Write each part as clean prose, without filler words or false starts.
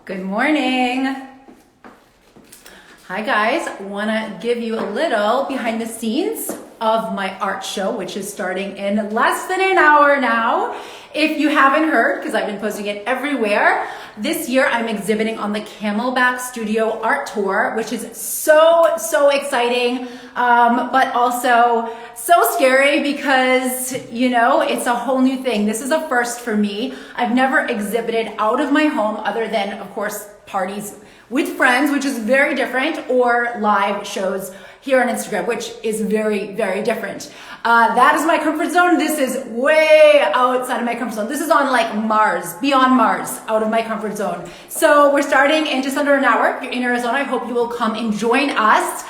Good morning. Hi guys, want to give you a little behind the scenes of my art show, which is starting in less than an hour now. If you haven't heard, because I've been posting it everywhere, this year I'm exhibiting on the Camelback Studio Art Tour, which is so exciting, but also so scary because, you know, it's a whole new thing. This is a first for me. I've never exhibited out of my home other than, of course, parties with friends, which is very different, or live shows here on Instagram, which is very different. That is my comfort zone. This is way outside of my comfort zone. This is on like Mars, beyond Mars, out of my comfort zone. So we're starting in just under an hour. If you're in Arizona, I hope you will come and join us.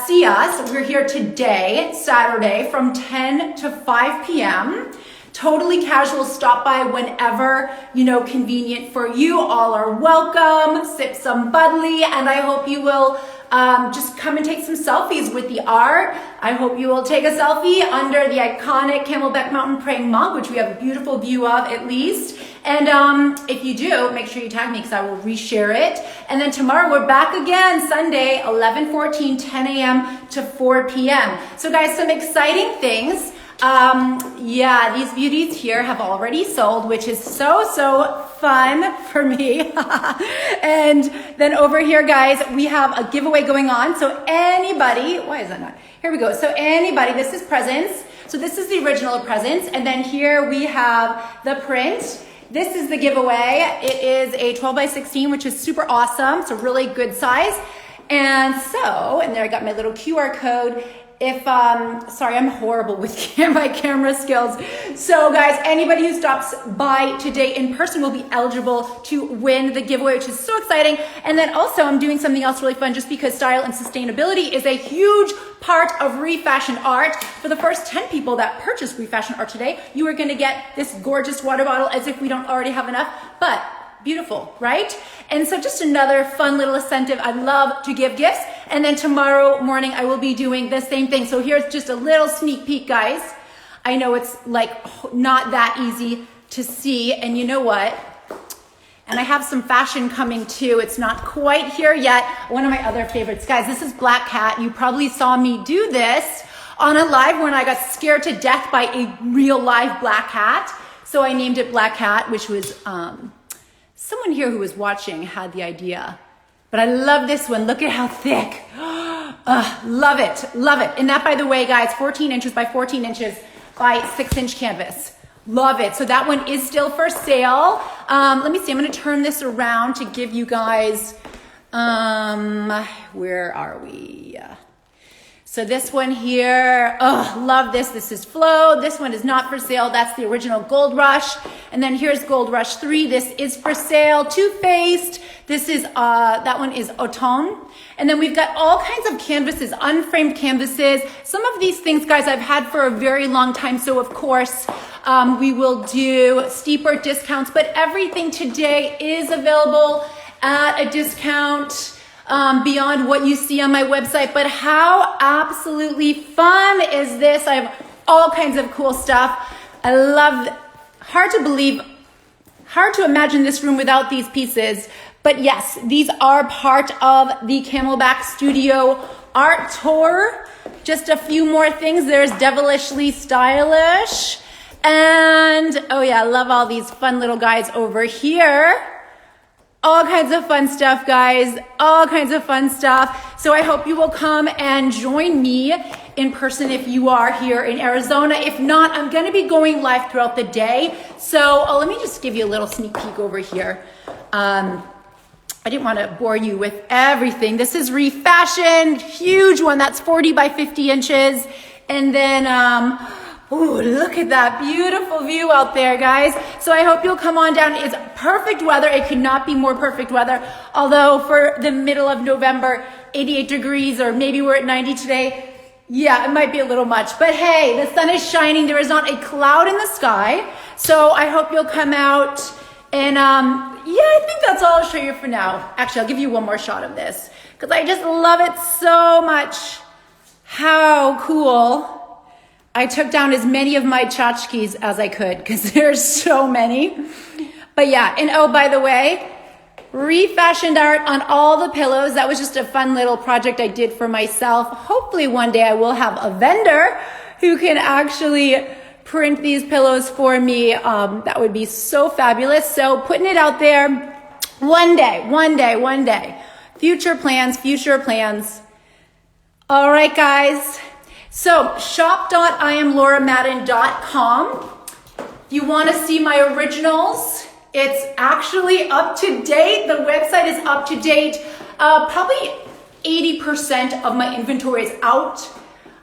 See us. We're here today, Saturday, from 10 to 5 p.m. Totally casual, stop by whenever, convenient for you. All are welcome. Sip some bubbly, and I hope you will just come and take some selfies with the art. I hope you will take a selfie under the iconic Camelback Mountain Praying Monk, which we have a beautiful view of at least. And if you do, make sure you tag me because I will reshare it. And then tomorrow we're back again, Sunday, 11/14, 10 a.m. to 4 p.m. So guys, some exciting things. These beauties here have already sold, which is so fun for me. And then over here, guys, we have a giveaway going on. So anybody, why is that not? Here we go. So anybody, this is presents. So this is the original presents. And then here we have the print. This is the giveaway. It is a 12 by 16, which is super awesome. It's a really good size. And there I got my little QR code. Sorry, I'm horrible with my camera skills. So guys, anybody who stops by today in person will be eligible to win the giveaway, which is so exciting. And then also I'm doing something else really fun just because style and sustainability is a huge part of ReFashioned art. For the first 10 people that purchase ReFashioned art today, you are going to get this gorgeous water bottle, as if we don't already have enough, but beautiful, right? And so just another fun little incentive. I love to give gifts. And then tomorrow morning, I will be doing the same thing. So here's just a little sneak peek, guys. I know it's like not that easy to see. And you know what? And I have some fashion coming too. It's not quite here yet. One of my other favorites. Guys, this is Black Cat. You probably saw me do this on a live when I got scared to death by a real live black cat. So I named it Black Cat, which was... someone here who was watching had the idea, but I love this one. Look at how thick. Love it. And that, by the way, guys, 14 inches by 14 inches by 6-inch canvas. Love it. So that one is still for sale. Let me see. I'm going to turn this around to give you guys, where are we? So this one here, love this. This is Flow. This one is not for sale. That's the original Gold Rush. And then here's Gold Rush 3. This is for sale. Too Faced. This is, that one is Automne. And then we've got all kinds of canvases, unframed canvases. Some of these things, guys, I've had for a very long time. So of course, we will do steeper discounts, but everything today is available at a discount. Beyond what you see on my website. But how absolutely fun is this? I have all kinds of cool stuff. I love, hard to imagine this room without these pieces. But yes, these are part of the Camelback Studio Art Tour. Just a few more things. There's Devilishly Stylish. And, oh yeah, I love all these fun little guys over here. All kinds of fun stuff, guys. All kinds of fun stuff. So I hope you will come and join me in person if you are here in Arizona. If not, I'm going to be going live throughout the day. So let me just give you a little sneak peek over here. I didn't want to bore you with everything. This is ReFashioned, huge one. That's 40 by 50 inches. And then... ooh, look at that beautiful view out there, guys. So I hope you'll come on down. It's perfect weather. It could not be more perfect weather. Although for the middle of November, 88 degrees, or maybe we're at 90 today. Yeah, it might be a little much. But hey, the sun is shining. There is not a cloud in the sky. So I hope you'll come out. And I think that's all I'll show you for now. Actually, I'll give you one more shot of this because I just love it so much. How cool. I took down as many of my tchotchkes as I could because there's so many. But yeah, and oh, by the way, ReFashioned art on all the pillows. That was just a fun little project I did for myself. Hopefully one day I will have a vendor who can actually print these pillows for me. That would be so fabulous. So putting it out there, one day. Future plans. All right, guys. So shop.IamLauraMadden.com. If you want to see my originals, it's actually up to date. The website is up to date. Probably 80% of my inventory is out.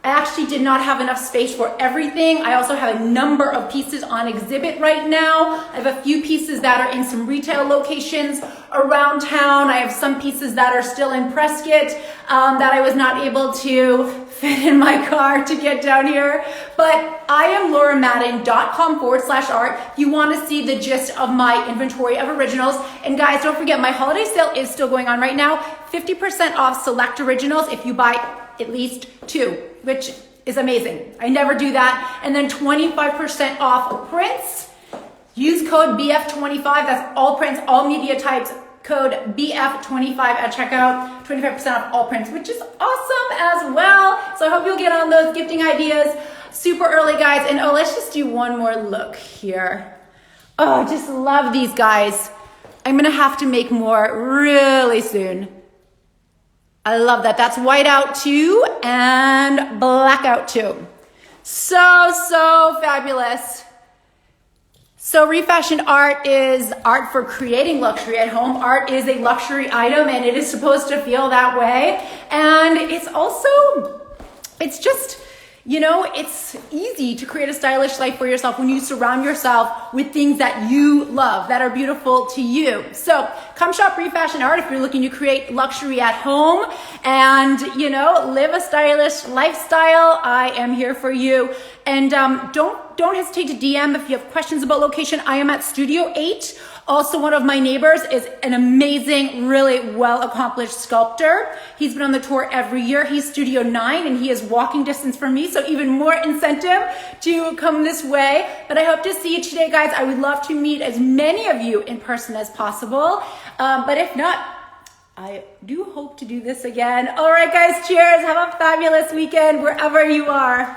I actually did not have enough space for everything. I also have a number of pieces on exhibit right now. I have a few pieces that are in some retail locations around town. I have some pieces that are still in Prescott that I was not able to fit in my car to get down here. But IamLauraMadden.com/art. If you want to see the gist of my inventory of originals. And guys, don't forget, my holiday sale is still going on right now. 50% off select originals if you buy at least 2, which is amazing. I never do that. And then 25% off prints. Use code BF25. That's all prints, all media types. Code BF25 at checkout. 25% off all prints, which is awesome as well. So I hope you'll get on those gifting ideas super early, guys. And let's just do one more look here. I just love these guys. I'm gonna have to make more really soon. I love that. That's white out too and black out too. So fabulous. So ReFashioned art is art for creating luxury at home. Art is a luxury item and it is supposed to feel that way. And it's just, it's easy to create a stylish life for yourself when you surround yourself with things that you love, that are beautiful to you. So come shop ReFashioned art if you're looking to create luxury at home and, live a stylish lifestyle. I am here for you. And don't hesitate to DM if you have questions about location. I am at Studio 8. Also, one of my neighbors is an amazing, really well-accomplished sculptor. He's been on the tour every year. He's Studio 9 and he is walking distance from me, so even more incentive to come this way. But I hope to see you today, guys. I would love to meet as many of you in person as possible. But if not, I do hope to do this again. All right, guys, cheers. Have a fabulous weekend wherever you are.